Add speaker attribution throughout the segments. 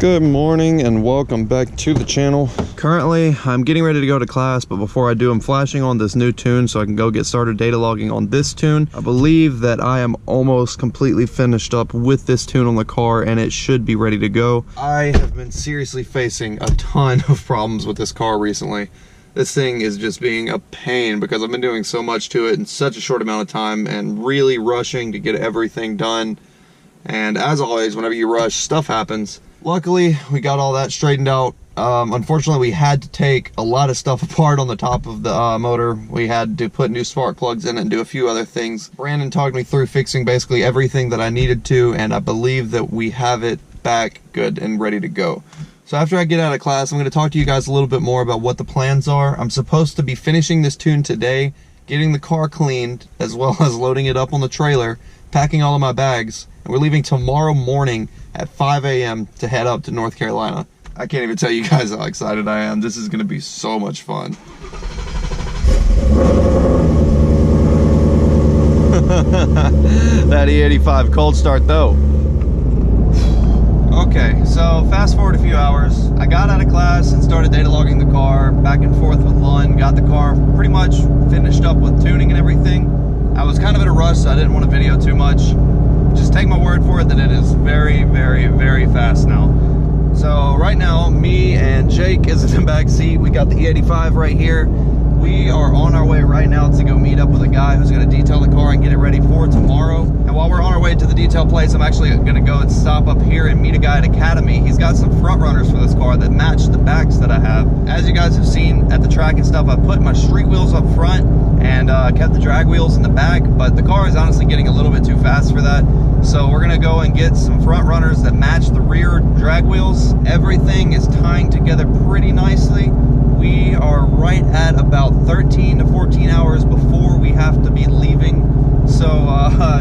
Speaker 1: Good morning and welcome back to the channel. Currently, I'm getting ready to go to class, but before I do, I'm flashing on this new tune so I can go get started data logging on this tune. I believe that I am almost completely finished up with this tune on the car and it should be ready to go. I have been seriously facing a ton of problems with this car recently. This thing is just being a pain because I've been doing so much to it in such a short amount of time and really rushing to get everything done. And as always, whenever you rush, stuff happens. Luckily, we got all that straightened out. Unfortunately, we had to take a lot of stuff apart on the top of the motor. We had to put new spark plugs in it and do a few other things. Brandon talked me through fixing basically everything that I needed to, and I believe that we have it back good and ready to go. So after I get out of class, I'm going to talk to you guys a little bit more about what the plans are. I'm supposed to be finishing this tune today, getting the car cleaned, as well as loading it up on the trailer, packing all of my bags, and we're leaving tomorrow morning at 5 a.m. to head up to North Carolina. I can't even tell you guys how excited I am. This is going to be so much fun. That E85 cold start though. Okay, so fast forward a few hours. I got out of class and started data logging the car, back and forth with Lund, got the car pretty much finished up with tuning and everything. I was kind of in a rush, so I didn't want to video too much. Just take my word for it that it is very, very, very fast now. So right now, me and Jake is in the back seat. We got the E85 right here. We are on our way right now to go meet up with a guy who's going to detail the car and get it ready for tomorrow. And while we're on our way to the detail place, I'm actually going to go and stop up here and meet a guy at Academy. He's got some front runners for this car that match the backs that I have. As you guys have seen at the track and stuff, I put my street wheels up front and kept the drag wheels in the back, but the car is honestly getting a little bit too fast for that. So we're gonna go and get some front runners that match the rear drag wheels. Everything is tying together pretty nicely. We are right at about 13 to 14 hours before we have to be leaving. So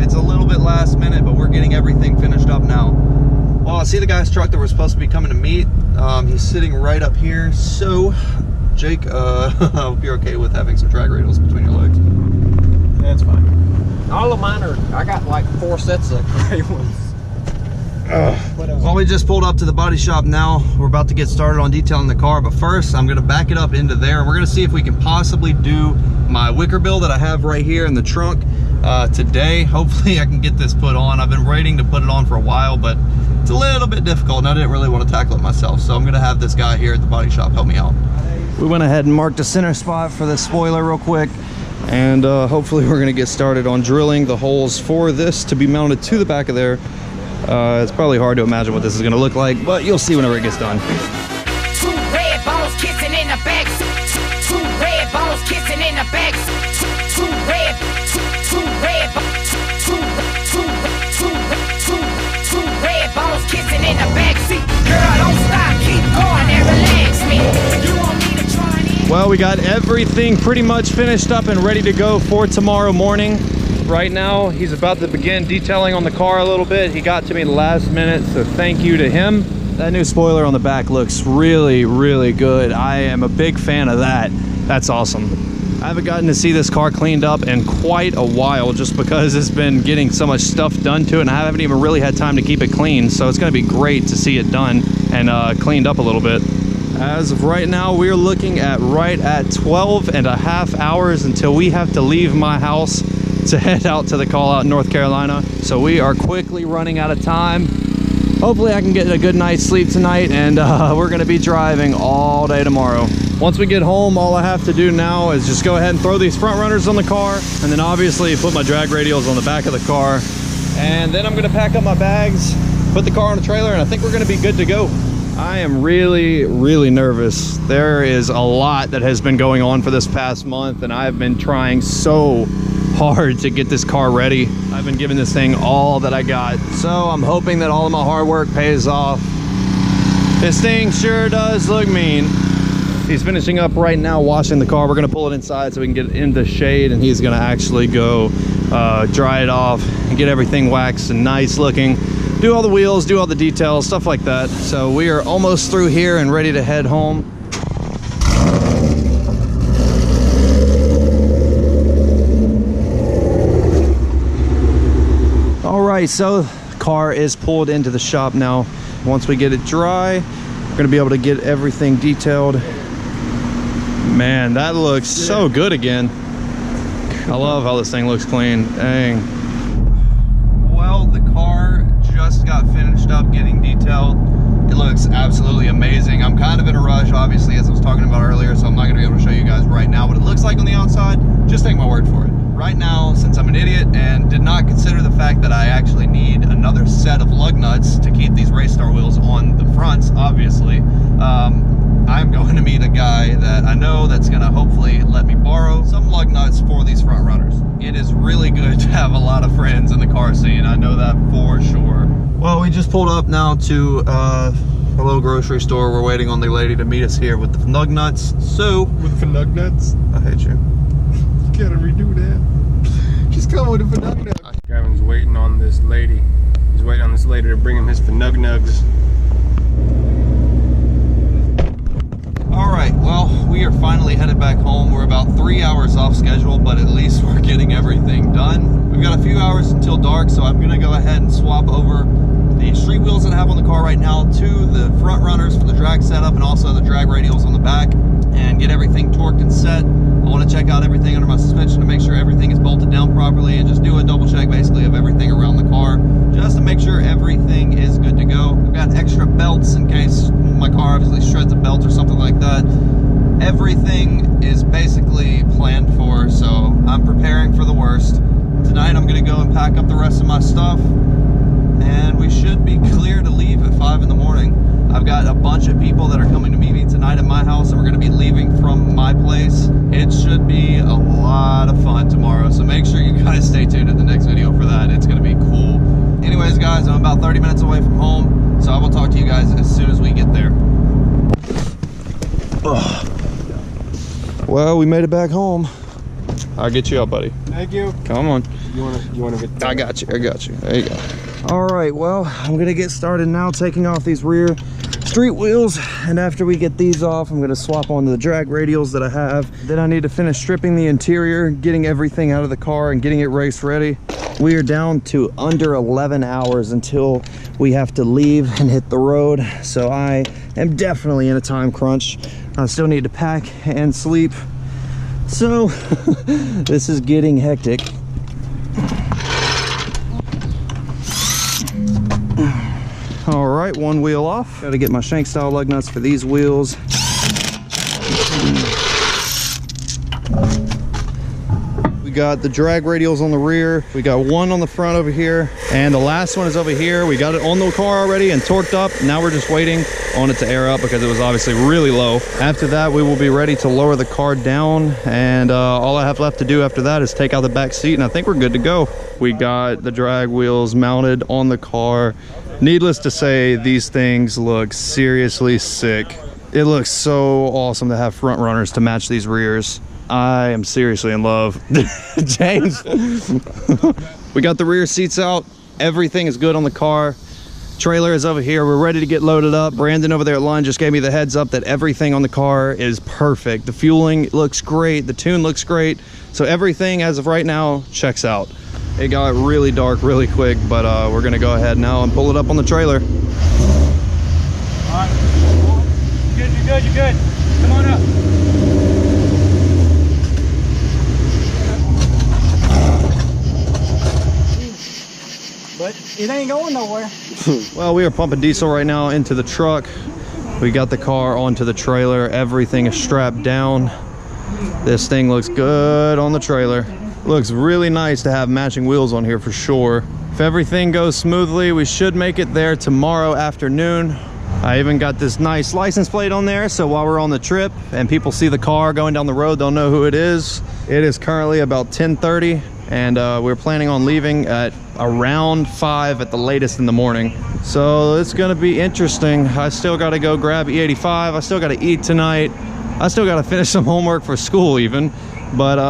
Speaker 1: it's a little bit last minute, but we're getting everything finished up now. Well, I see the guy's truck that we're supposed to be coming to meet. He's sitting right up here. So Jake, I hope you're okay with having some drag radials between your legs.
Speaker 2: That's fine. All of mine are, I got like 4 sets of gray ones.
Speaker 1: Well, we just pulled up to the body shop now. We're about to get started on detailing the car, but first I'm gonna back it up into there and we're gonna see if we can possibly do my wicker bill that I have right here in the trunk today. Hopefully I can get this put on. I've been waiting to put it on for a while, but it's a little bit difficult and I didn't really want to tackle it myself. So I'm gonna have this guy here at the body shop help me out. We went ahead and marked a center spot for the spoiler real quick. And hopefully we're gonna get started on drilling the holes for this to be mounted to the back of there. It's probably hard to imagine what this is gonna look like, but you'll see whenever it gets done.
Speaker 3: 2 red balls kissing in the back. 2 red balls kissing in the back. 2 red balls kissing in the back seat. Girl, don't stop, keep going and relax me. You want me to try it?
Speaker 1: Well, we got everything pretty much finished up and ready to go for tomorrow morning. Right now, he's about to begin detailing on the car a little bit. He got to me last minute, so thank you to him. That new spoiler on the back looks really, really good. I am a big fan of that. That's awesome. I haven't gotten to see this car cleaned up in quite a while just because it's been getting so much stuff done to it and I haven't even really had time to keep it clean. So it's gonna be great to see it done and cleaned up a little bit. As of right now, we're looking at right at 12.5 hours until we have to leave my house to head out to the call out in North Carolina. So we are quickly running out of time. Hopefully I can get a good night's sleep tonight and we're gonna be driving all day tomorrow. Once we get home, all I have to do now is just go ahead and throw these front runners on the car and then obviously put my drag radials on the back of the car. And then I'm gonna pack up my bags, put the car on the trailer, and I think we're gonna be good to go. I am really, really nervous. There is a lot that has been going on for this past month and I've been trying so hard to get this car ready. I've been giving this thing all that I got. So I'm hoping that all of my hard work pays off. This thing sure does look mean. He's finishing up right now washing the car. We're gonna pull it inside so we can get it in the shade and he's gonna actually go dry it off and get everything waxed and nice looking. Do all the wheels, do all the details, stuff like that. So we are almost through here and ready to head home. All right, so car is pulled into the shop now. Once we get it dry, we're gonna be able to get everything detailed. Man, that looks so good again. I love how this thing looks clean. Dang. Well, the car just got finished up getting detailed. It looks absolutely amazing. I'm kind of in a rush, obviously, as I was talking about earlier, so I'm not gonna be able to show you guys right now what it looks like on the outside. Just take my word for it. Right now, since I'm an idiot and did not consider the fact that I actually need another set of lug nuts to keep these Race Star wheels on the fronts, obviously, I'm going to meet a guy that I know that's gonna hopefully let me borrow some lug nuts for these front runners. It is really good to have a lot of friends in the car scene, I know that for sure. Well, we just pulled up now to a little grocery store. We're waiting on the lady to meet us here with the lug nuts. So,
Speaker 4: with the nug nuts?
Speaker 1: I hate you.
Speaker 4: You gotta redo that. Just come with the nug nuts. Gavin's waiting on this lady. He's waiting on this lady to bring him his Fanug Nugs.
Speaker 1: Alright, well, we are finally headed back home. We're about 3 hours off schedule, but at least we're getting everything done. We've got a few hours until dark, so I'm going to go ahead and swap over the street wheels that I have on the car right now to the front runners for the drag setup and also the drag radials on the back and get everything torqued and set. I want to check out everything under my suspension to make sure everything is bolted down properly and just do a double check basically of everything around the car just to make sure everything is good to go. I've got extra belts in case my car obviously shreds a belt or something like that. Everything is basically planned for, so I'm preparing for the worst. Tonight I'm going to go and pack up the rest of my stuff and we should be clear to leave at 5 in the morning. I've got a bunch of people that are coming to meet me tonight at my house and we're going to be leaving from my place. It should be a lot of fun tomorrow, so make sure you guys stay tuned at the next video for that. It's going to be cool. Anyways, guys, I'm about 30 minutes away from home, so I will talk to you guys as soon as we get there. Ugh. Well, we made it back home. I'll get you up, buddy.
Speaker 4: Thank you.
Speaker 1: Come on.
Speaker 4: You wanna get there?
Speaker 1: I got you. There you go. All right, well, I'm gonna get started now taking off these rear street wheels, and after we get these off, I'm gonna swap onto the drag radials that I have. Then I need to finish stripping the interior, getting everything out of the car and getting it race ready. We are down to under 11 hours until we have to leave and hit the road, so I am definitely in a time crunch. I still need to pack and sleep, so this is getting hectic. All right, one wheel off. Got to get my shank style lug nuts for these wheels. We got the drag radials on the rear. We got one on the front over here, and the last one is over here. We got it on the car already and torqued up. Now we're just waiting on it to air up because it was obviously really low. After that, we will be ready to lower the car down, and all I have left to do after that is take out the back seat, and I think we're good to go. We got the drag wheels mounted on the car. Needless to say, these things look seriously sick. It looks so awesome to have front runners to match these rears. I am seriously in love. James. We got the rear seats out. Everything is good on the car. Trailer is over here. We're ready to get loaded up. Brandon over there at Line just gave me the heads up that everything on the car is perfect. The fueling looks great. The tune looks great. So everything as of right now checks out. It got really dark really quick, but we're gonna go ahead now and pull it up on the trailer.
Speaker 4: All right. You're good. Come on up. But it ain't going nowhere.
Speaker 1: Well, we are pumping diesel right now into the truck. We got the car onto the trailer. Everything is strapped down. This thing looks good on the trailer. Looks really nice to have matching wheels on here for sure. If everything goes smoothly, we should make it there tomorrow afternoon. I even got this nice license plate on there, so while we're on the trip and people see the car going down the road, they'll know who it is. It is currently about 10:30, and we're planning on leaving at around 5 at the latest in the morning. So it's gonna be interesting. I still gotta go grab E85. I still gotta eat tonight. I still gotta finish some homework for school even. But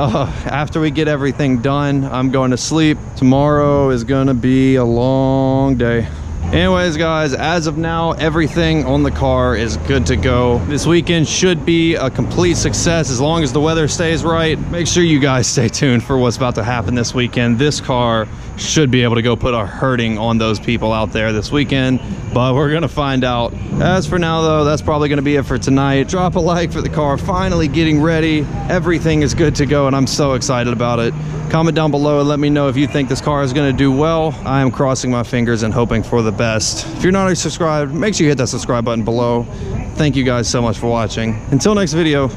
Speaker 1: after we get everything done, I'm going to sleep. Tomorrow is gonna be a long day. Anyways, guys, as of now, everything on the car is good to go. This weekend should be a complete success as long as the weather stays right. Make sure you guys stay tuned for what's about to happen this weekend. This car should be able to go put a hurting on those people out there this weekend, but we're gonna find out. As for now, though, that's probably gonna be it for tonight. Drop a like for the car finally getting ready. Everything is good to go, and I'm so excited about it. Comment down below and let me know if you think this car is gonna do well. I am crossing my fingers and hoping for the best. If you're not already subscribed, make sure you hit that subscribe button below. Thank you guys so much for watching. Until next video,